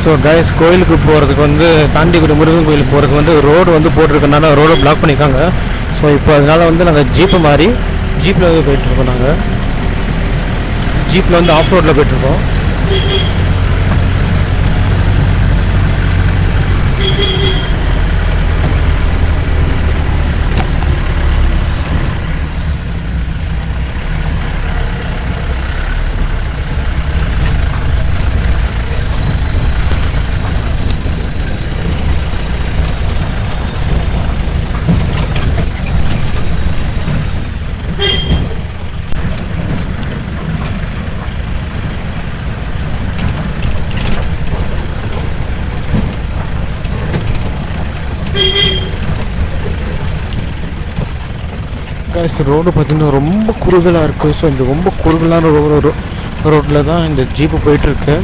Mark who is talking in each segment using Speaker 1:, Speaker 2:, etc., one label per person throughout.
Speaker 1: So guys கோயிலுக்கு போகிறதுக்கு வந்து தாண்டிக்குடி முருகன் கோயிலுக்கு போகிறதுக்கு வந்து ரோடு வந்து போட்டிருக்கனால ரோடை பிளாக் பண்ணியிருக்காங்க. ஸோ இப்போ அதனால் வந்து நாங்கள் ஜீப்பு மாதிரி ஜீப்பில் வந்து போயிட்டுருக்கோம். நாங்கள் ஜீப்பில் வந்து ஆஃப் ரோட்டில் போயிட்டுருக்கோம். ரோடு பார்த்திங்கன்னா ரொம்ப குறுகலாக இருக்குது. ஸோ இந்த ரொம்ப குறுகலான ரோட்டில் தான் இந்த ஜீப்பு போயிட்டுருக்கு.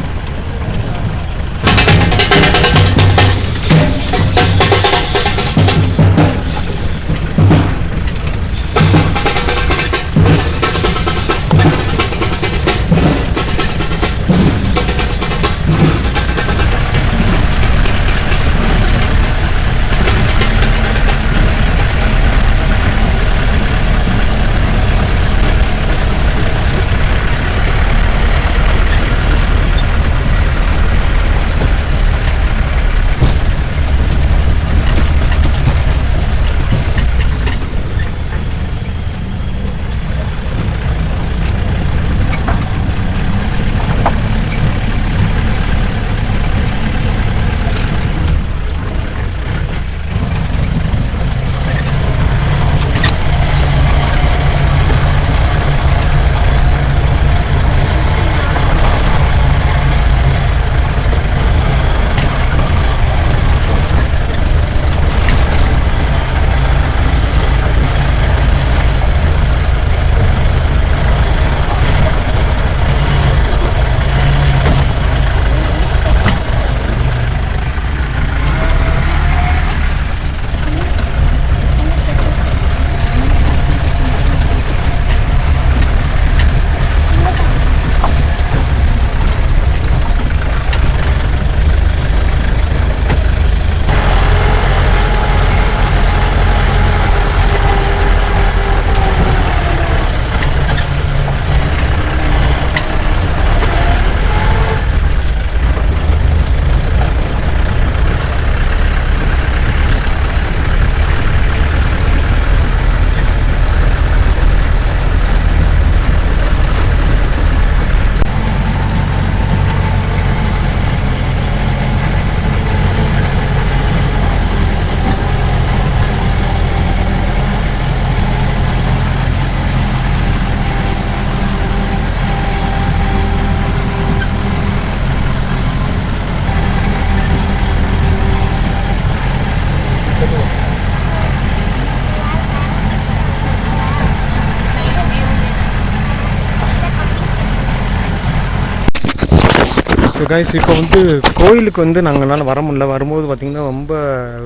Speaker 1: ஸோ கைஸ் இப்போ வந்து கோயிலுக்கு வந்து நாங்களால் வர முடியல. வரும்போது பார்த்திங்கன்னா ரொம்ப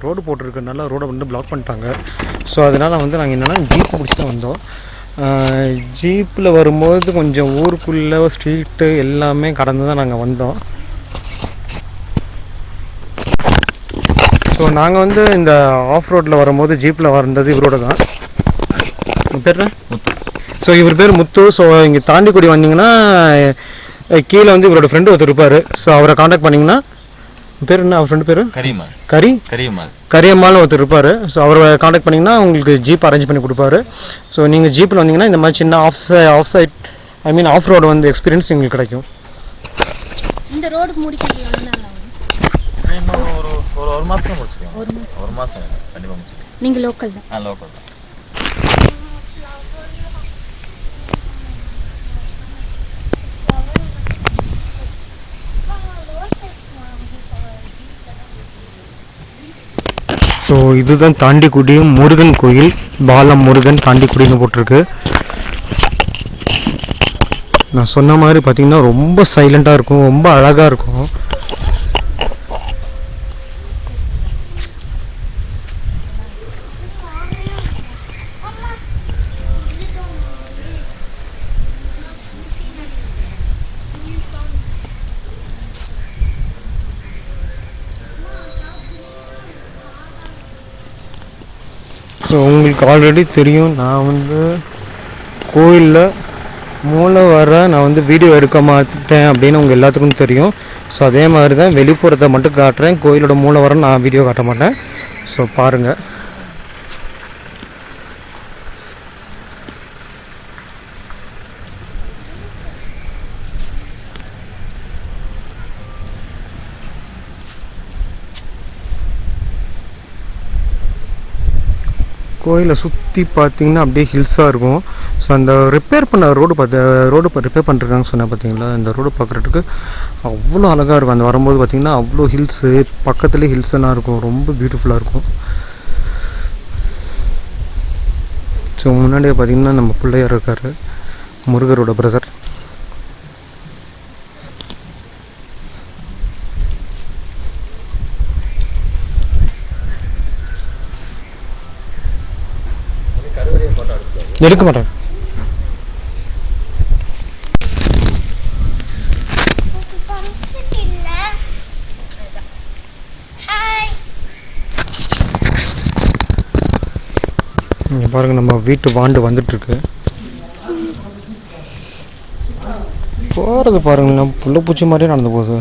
Speaker 1: ரோடு போட்டிருக்கனால ரோடை வந்து பிளாக் பண்ணிட்டாங்க. ஸோ அதனால் வந்து நாங்கள் என்னென்னா ஜீப்பு பிடிச்சி தான் வந்தோம். ஜீப்பில் வரும்போது கொஞ்சம் ஊருக்குள்ளே ஸ்ட்ரீட்டு எல்லாமே கடந்து தான் நாங்கள் வந்தோம். ஸோ நாங்கள் வந்து இந்த ஆஃப் ரோட்டில் வரும்போது ஜீப்பில் வந்தது இவரோட தான். பேர் முத்து. ஸோ இவர் பேர் முத்து. ஸோ இங்கே தாண்டிக்குடி வந்தீங்கன்னா கீழே வந்து இவரோட ஃப்ரெண்டு ஒருத்தர் இருப்பார். ஸோ அவரை காண்டாக்ட் பண்ணிங்கன்னா பேர் என்ன, அவர் ஃப்ரெண்டு பேர் கரியம்மாள் ஒருத்தர் இருப்பார். ஸோ அவரை காண்டாக்ட் பண்ணிங்கன்னா உங்களுக்கு ஜீப் அரேஞ்ச் பண்ணி கொடுப்பாரு. ஸோ நீங்கள் ஜீப்பில் வந்தீங்கன்னா இந்த மாதிரி சின்ன ஆஃப் சைட் ஆஃப் ரோடு வந்து எக்ஸ்பீரியன்ஸ் உங்களுக்கு கிடைக்கும்.
Speaker 2: இந்த ரோடு முடிக்கிறது
Speaker 3: ஒரு மாதம் முடிச்சிருக்கோம். ஒரு மாதம் கண்டிப்பாக முடிச்சிருக்கோம்.
Speaker 2: நீங்கள் லோக்கல் தான்?
Speaker 3: லோக்கல் தான்.
Speaker 1: ஸோ இதுதான் தாண்டிக்குடி முருகன் கோயில். பாலம் முருகன் தாண்டிக்குடின்னு போட்டிருக்கு. நான் சொன்ன மாதிரி பார்த்திங்கன்னா ரொம்ப சைலண்ட்டாக இருக்கும், ரொம்ப அழகாக இருக்கும். ஸோ உங்களுக்கு ஆல்ரெடி தெரியும், நான் வந்து கோயிலில் மூளை வர நான் வந்து வீடியோ எடுக்க மாட்டேன் அப்படின்னு உங்கள் எல்லாத்துக்கும் தெரியும். ஸோ அதே மாதிரி தான் வெளிப்புறத்தை மட்டும் காட்டுறேன், கோயிலோட மூளை வர நான் வீடியோ காட்ட மாட்டேன். ஸோ பாருங்கள். கோயிலை சுற்றி பார்த்தீங்கன்னா அப்படியே ஹில்ஸாக இருக்கும். ஸோ அந்த ரிப்பேர் பண்ண ரோடு ரிப்பேர் பண்ணிருக்காங்கன்னு சொன்னேன் பார்த்தீங்களா, இந்த ரோடு பார்க்குறதுக்கு அவ்வளோ அழகாக இருக்கும். அந்த வரும்போது பார்த்திங்கன்னா அவ்வளோ ஹில்ஸு, பக்கத்துலேயே ஹில்ஸ் எல்லாம் இருக்கும், ரொம்ப பியூட்டிஃபுல்லாக இருக்கும். ஸோ முன்னாடியே பார்த்திங்கன்னா நம்ம பிள்ளையார் இருக்கார், முருகரோட பிரதர். எடுக்க மாட்டேன். இங்கே பாருங்க, நம்ம வீட்டு வாண்டு வந்துட்டுருக்கு. போகிறது பாருங்க, நம்ம புள்ள பூச்சி மாதிரியே நடந்து போகுது.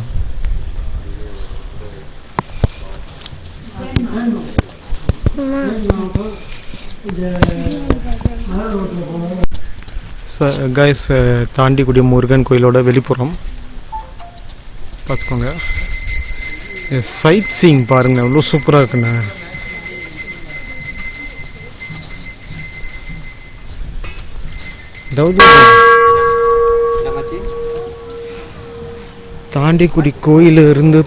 Speaker 1: கைஸ், தாண்டிக்குடி முருகன் கோயிலோட வெளிப்புறம் பார்த்துக்கோங்க. சைட் சீயிங் பாருங்க, எவ்வளோ சூப்பராக இருக்குண்ணே. தாண்டிக்குடி கோயில் இருந்து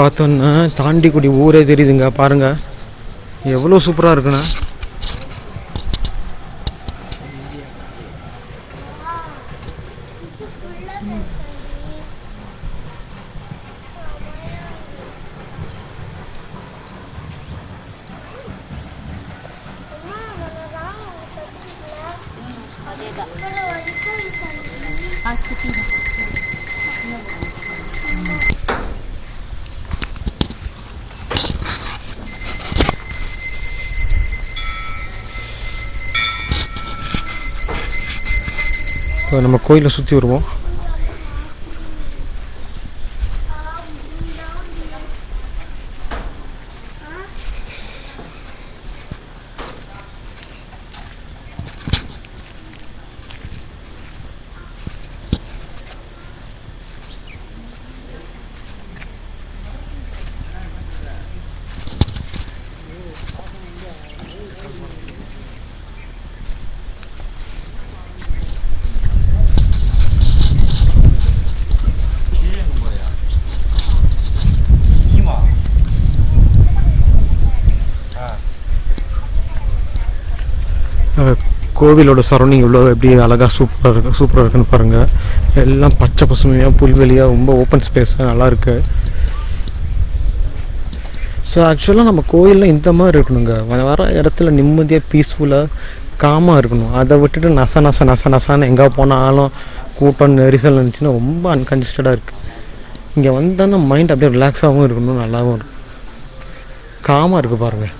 Speaker 1: பார்த்தோன்னா தாண்டிக்குடி ஊரே தெரியுதுங்க. பாருங்க எவ்வளோ சூப்பராக இருக்குண்ணா. இப்போ நம்ம கோயிலை சுற்றி வருவோம். கோவிலோட சரௌண்டிங் இவ்வளோ எப்படி அழகாக சூப்பராக இருக்குன்னு பாருங்கள். எல்லாம் பச்சை பசுமையாக புல்வெளியாக ரொம்ப ஓப்பன் ஸ்பேஸாக நல்லாயிருக்கு. ஸோ ஆக்சுவலாக நம்ம கோயிலில் இந்த மாதிரி இருக்கணுங்க, வர இடத்துல நிம்மதியாக பீஸ்ஃபுல்லாக காமாக இருக்கணும். அதை விட்டுட்டு நசான்னு எங்கே போனாலும் கூட்டம் நெரிசல் இருந்துச்சுன்னா ரொம்ப அன்கன்ஜஸ்டடாக இருக்குது. இங்கே வந்தோன்னா மைண்ட் அப்படியே ரிலாக்ஸாகவும் இருக்கணும், நல்லாவும் இருக்கும், காமாக இருக்குது பாருங்கள்.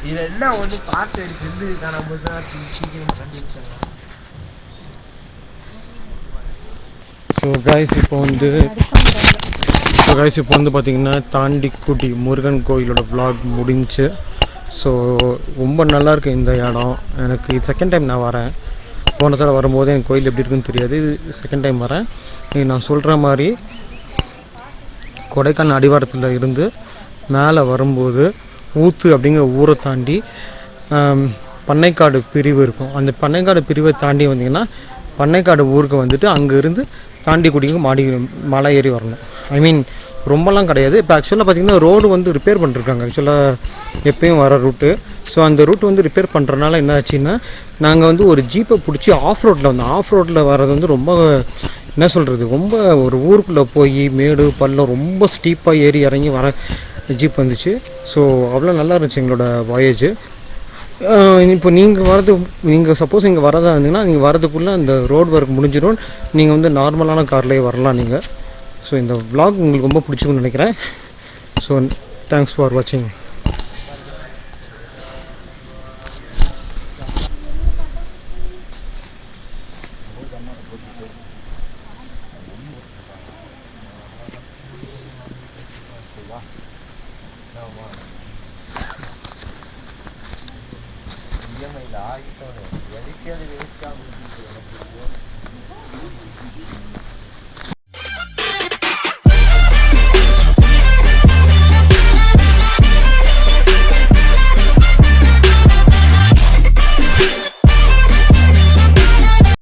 Speaker 4: இது என்ன ஒன்று பாஸ்வேர்டு செல்லு காணாமல் சீக்கிரம் கண்டுபிடிச்சாங்க.
Speaker 1: ஸோ கைஸ் இப்போ வந்து பார்த்திங்கன்னா தாண்டிக்குடி முருகன் கோயிலோட vlog முடிஞ்சு. ஸோ ரொம்ப நல்லாயிருக்கு இந்த இடம். எனக்கு இது செகண்ட் டைம் நான் வரேன். போன தடவை வரும்போது என் கோயில் எப்படி இருக்குன்னு தெரியாது, இது செகண்ட் டைம் வரேன். நான் சொல்கிற மாதிரி கொடைக்கானல் அடிவாரத்தில் இருந்து மேலே வரும்போது ஊத்து அப்படிங்கிற ஊரை தாண்டி பண்ணைக்காடு பிரிவு இருக்கும். அந்த பண்ணைக்காடு பிரிவை தாண்டி வந்தீங்கன்னா பண்ணைக்காடு ஊருக்கு வந்துட்டு அங்கேருந்து தாண்டிக்குடிக்கு மலை ஏறி வரணும். ஐ மீன் ரொம்பலாம் கிடையாது. இப்போ ஆக்சுவலாக பார்த்திங்கன்னா ரோடு வந்து ரிப்பேர் பண்ணிருக்காங்க. ஆக்சுவலாக எப்பயும் வர ரூட்டு. ஸோ அந்த ரூட் வந்து ரிப்பேர் பண்ணுறதுனால என்ன ஆச்சுன்னா நாங்கள் வந்து ஒரு ஜீப்பை பிடிச்சி ஆஃப் ரோட்டில் வந்தோம். ஆஃப் ரோட்டில் வர்றது வந்து ரொம்ப என்ன சொல்கிறது, ரொம்ப ஒரு ஊருக்குள்ளே போய் மேடு பள்ளம் ரொம்ப ஸ்டீப்பாக ஏறி இறங்கி வர ஜீப் வந்துச்சு. ஸோ அவ்வளோ நல்லா இருந்துச்சு எங்களோட வாயேஜ். இப்போ நீங்கள் சப்போஸ் இங்கே வரதா இருந்தீங்கன்னா நீங்கள் வரதுக்குள்ளே அந்த ரோடு ஒர்க் முடிஞ்சிடும். நீங்கள் வந்து நார்மலான கார்லேயே வரலாம் நீங்கள். ஸோ இந்த vlog உங்களுக்கு ரொம்ப பிடிச்சிக்குன்னு நினைக்கிறேன். ஸோ தேங்க்ஸ் ஃபார் வாட்சிங்.
Speaker 3: இஎம்ஐயில் ஆகிட்டோம் எதுக்கே அது வேஸ்ட்டாக